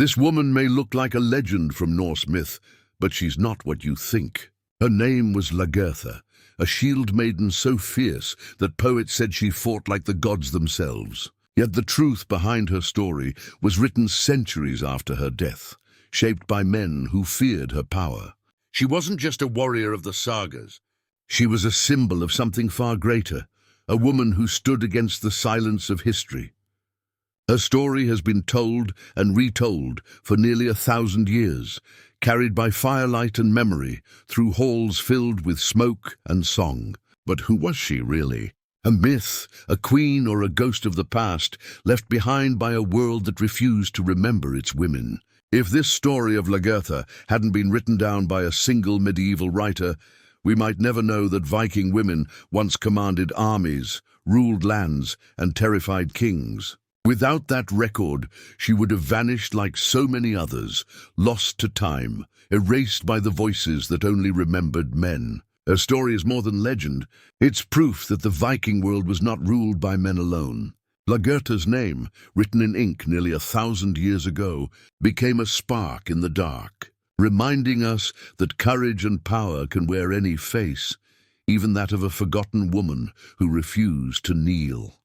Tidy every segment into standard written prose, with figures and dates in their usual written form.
This woman may look like a legend from Norse myth, but she's not what you think. Her name was Lagertha, a shield maiden so fierce that poets said she fought like the gods themselves. Yet the truth behind her story was written centuries after her death, shaped by men who feared her power. She wasn't just a warrior of the sagas. She was a symbol of something far greater, a woman who stood against the silence of history. Her story has been told and retold for nearly 1,000 years, carried by firelight and memory through halls filled with smoke and song. But who was she really? A myth, a queen, or a ghost of the past, left behind by a world that refused to remember its women. If this story of Lagertha hadn't been written down by a single medieval writer, we might never know that Viking women once commanded armies, ruled lands, and terrified kings. Without that record, she would have vanished like so many others, lost to time, erased by the voices that only remembered men. Her story is more than legend. It's proof that the Viking world was not ruled by men alone. Lagertha's name, written in ink nearly 1,000 years ago, became a spark in the dark, reminding us that courage and power can wear any face, even that of a forgotten woman who refused to kneel.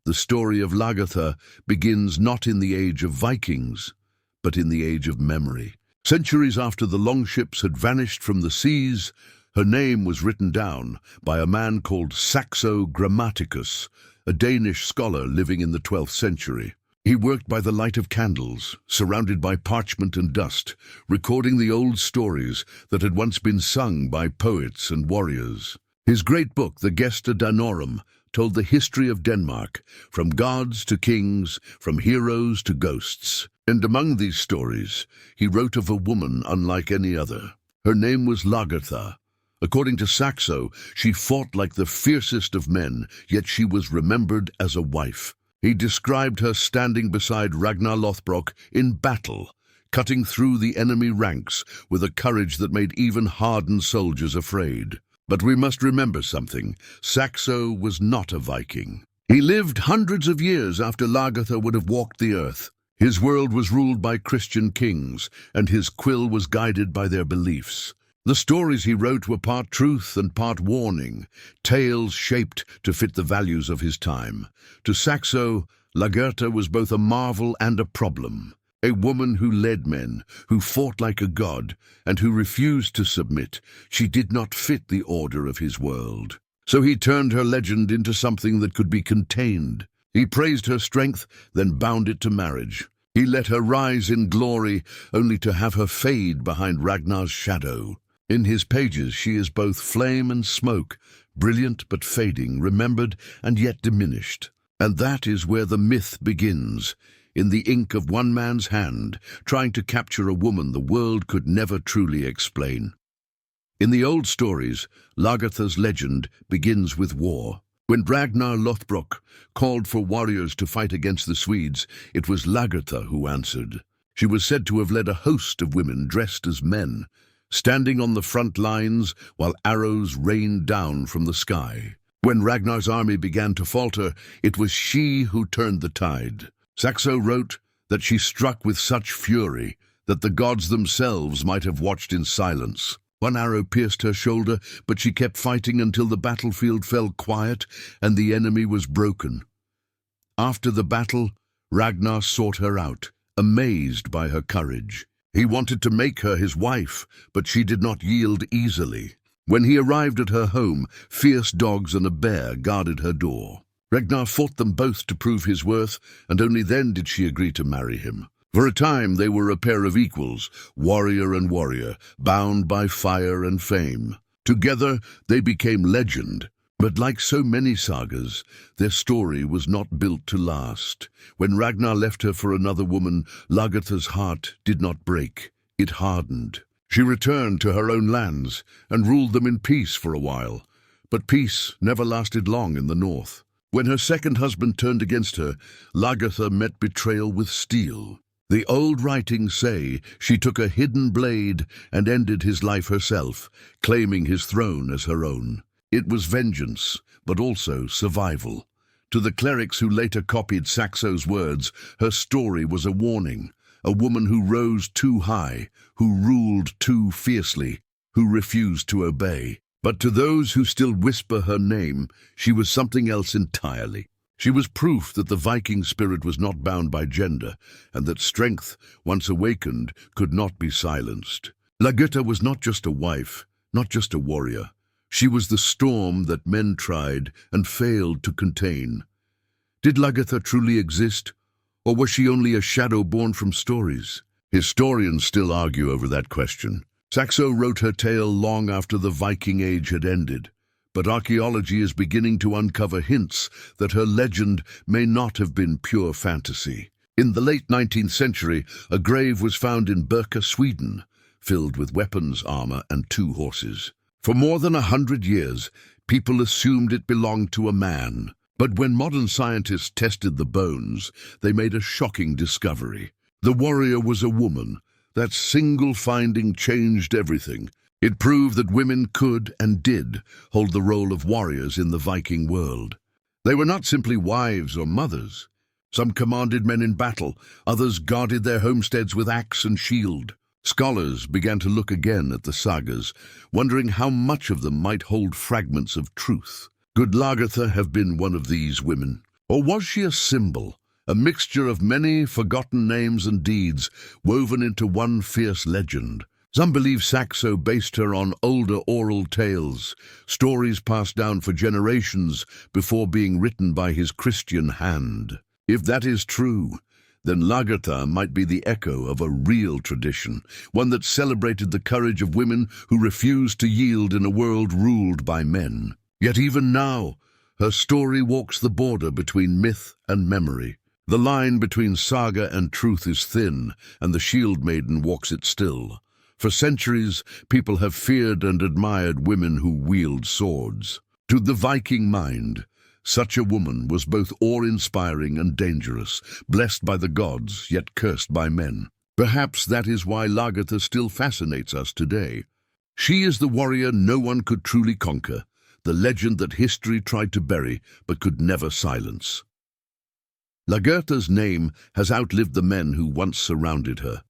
The story of Lagertha begins not in the age of Vikings, but in the age of memory. Centuries after the longships had vanished from the seas, her name was written down by a man called Saxo Grammaticus, a Danish scholar living in the 12th century. He worked by the light of candles, surrounded by parchment and dust, recording the old stories that had once been sung by poets and warriors. His great book, the Gesta Danorum, told the history of Denmark, from gods to kings, from heroes to ghosts. And among these stories, he wrote of a woman unlike any other. Her name was Lagertha. According to Saxo, she fought like the fiercest of men, yet she was remembered as a wife. He described her standing beside Ragnar Lothbrok in battle, cutting through the enemy ranks with a courage that made even hardened soldiers afraid. But we must remember something. Saxo was not a Viking. He lived hundreds of years after Lagertha would have walked the earth. His world was ruled by Christian kings, and his quill was guided by their beliefs. The stories he wrote were part truth and part warning, tales shaped to fit the values of his time. To Saxo, Lagertha was both a marvel and a problem. A woman who led men, who fought like a god, and who refused to submit. She did not fit the order of his world. So he turned her legend into something that could be contained. He praised her strength, then bound it to marriage. He let her rise in glory, only to have her fade behind Ragnar's shadow. In his pages she is both flame and smoke, brilliant but fading, remembered and yet diminished. And that is where the myth begins. In the ink of one man's hand, trying to capture a woman the world could never truly explain. In the old stories, Lagertha's legend begins with war. When Ragnar Lothbrok called for warriors to fight against the Swedes, it was Lagertha who answered. She was said to have led a host of women dressed as men, standing on the front lines while arrows rained down from the sky. When Ragnar's army began to falter, it was she who turned the tide. Saxo wrote that she struck with such fury that the gods themselves might have watched in silence. One arrow pierced her shoulder, but she kept fighting until the battlefield fell quiet and the enemy was broken. After the battle, Ragnar sought her out, amazed by her courage. He wanted to make her his wife, but she did not yield easily. When he arrived at her home, fierce dogs and a bear guarded her door. Ragnar fought them both to prove his worth, and only then did she agree to marry him. For a time they were a pair of equals, warrior and warrior, bound by fire and fame. Together they became legend, but like so many sagas, their story was not built to last. When Ragnar left her for another woman, Lagertha's heart did not break, it hardened. She returned to her own lands and ruled them in peace for a while, but peace never lasted long in the north. When her second husband turned against her, Lagertha met betrayal with steel. The old writings say she took a hidden blade and ended his life herself, claiming his throne as her own. It was vengeance, but also survival. To the clerics who later copied Saxo's words, her story was a warning, a woman who rose too high, who ruled too fiercely, who refused to obey. But to those who still whisper her name, she was something else entirely. She was proof that the Viking spirit was not bound by gender, and that strength, once awakened, could not be silenced. Lagertha was not just a wife, not just a warrior. She was the storm that men tried and failed to contain. Did Lagertha truly exist, or was she only a shadow born from stories? Historians still argue over that question. Saxo wrote her tale long after the Viking Age had ended, but archaeology is beginning to uncover hints that her legend may not have been pure fantasy. In the late 19th century, a grave was found in Birka, Sweden, filled with weapons, armor, and 2 horses. For more than 100 years, people assumed it belonged to a man. But when modern scientists tested the bones, they made a shocking discovery. The warrior was a woman. That single finding changed everything. It proved that women could and did hold the role of warriors in the Viking world. They were not simply wives or mothers. Some commanded men in battle, others guarded their homesteads with axe and shield. Scholars began to look again at the sagas, wondering how much of them might hold fragments of truth. Could Lagertha have been one of these women? Or was she a symbol, a mixture of many forgotten names and deeds woven into one fierce legend? Some believe Saxo based her on older oral tales, stories passed down for generations before being written by his Christian hand. If that is true, then Lagertha might be the echo of a real tradition, one that celebrated the courage of women who refused to yield in a world ruled by men. Yet even now, her story walks the border between myth and memory. The line between saga and truth is thin, and the Shieldmaiden walks it still. For centuries, people have feared and admired women who wield swords. To the Viking mind, such a woman was both awe-inspiring and dangerous, blessed by the gods, yet cursed by men. Perhaps that is why Lagertha still fascinates us today. She is the warrior no one could truly conquer, the legend that history tried to bury but could never silence. Lagertha's name has outlived the men who once surrounded her.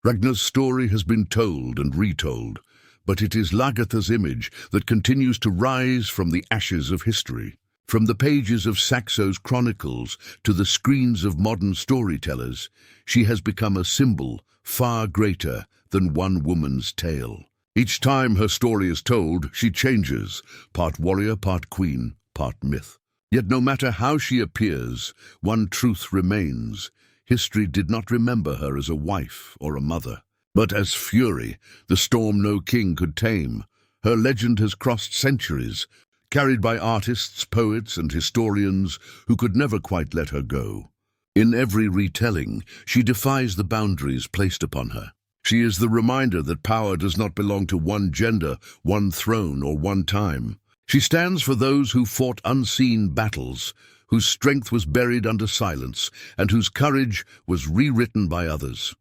Ragnar's story has been told and retold, but it is Lagertha's image that continues to rise from the ashes of history. From the pages of Saxo's chronicles to the screens of modern storytellers, she has become a symbol far greater than one woman's tale. Each time her story is told, she changes, part warrior, part queen, part myth. Yet no matter how she appears, one truth remains. History did not remember her as a wife or a mother, but as fury, the storm no king could tame. Her legend has crossed centuries, carried by artists, poets, and historians who could never quite let her go. In every retelling, she defies the boundaries placed upon her. She is the reminder that power does not belong to one gender, one throne, or one time. She stands for those who fought unseen battles, whose strength was buried under silence, and whose courage was rewritten by others.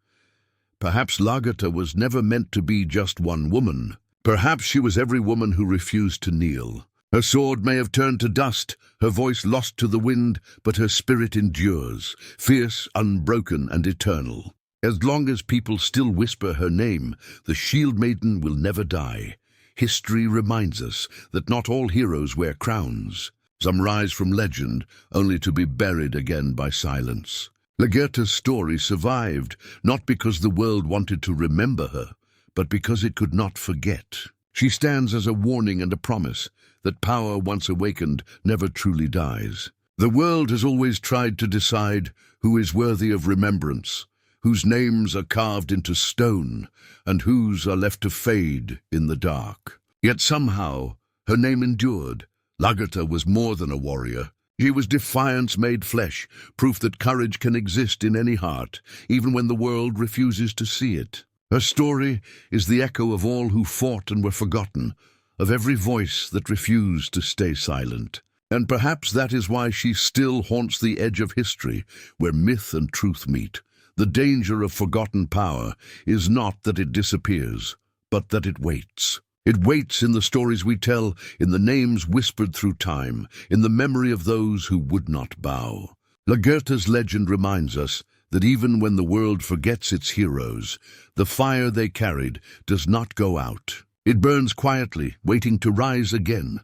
Perhaps Lagertha was never meant to be just one woman. Perhaps she was every woman who refused to kneel. Her sword may have turned to dust, her voice lost to the wind, but her spirit endures, fierce, unbroken, and eternal. As long as people still whisper her name, the Shieldmaiden will never die. History reminds us that not all heroes wear crowns. Some rise from legend, only to be buried again by silence. Lagertha's story survived, not because the world wanted to remember her, but because it could not forget. She stands as a warning and a promise that power once awakened never truly dies. The world has always tried to decide who is worthy of remembrance, whose names are carved into stone, and whose are left to fade in the dark. Yet somehow, her name endured. Lagertha was more than a warrior. She was defiance made flesh, proof that courage can exist in any heart, even when the world refuses to see it. Her story is the echo of all who fought and were forgotten, of every voice that refused to stay silent. And perhaps that is why she still haunts the edge of history, where myth and truth meet. The danger of forgotten power is not that it disappears, but that it waits. It waits in the stories we tell, in the names whispered through time, in the memory of those who would not bow. Lagertha's legend reminds us that even when the world forgets its heroes, the fire they carried does not go out. It burns quietly, waiting to rise again.